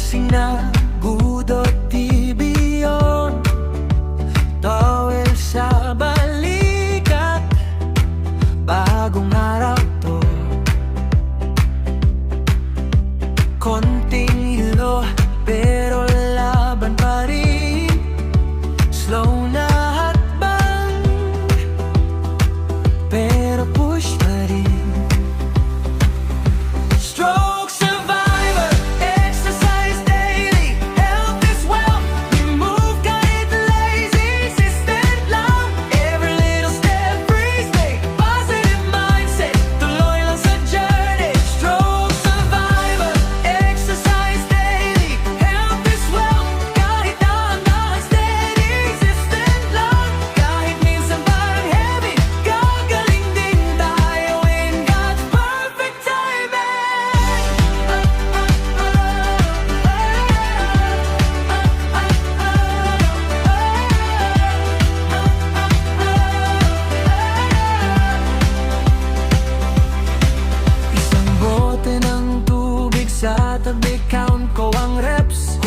gising na budot tibiyon, towel sa balikat, bagong araw to. Konting hilo pero laban pa rin, slow na hakbang pero push pa rin. Stroke survivor, exercise daily, health is wealth. We move kahit lazy, consistent lang. Every little step frees me, positive mindset, tuloy lang sa journey. Stroke survivor, exercise daily, health is wealth. Kahit dahan-dahan steady, consistent lang. Kahit minsan parang heavy, gagaling din tayo in God's perfect timing. Isang bote ng tubig sa tabi, count ko ang reps.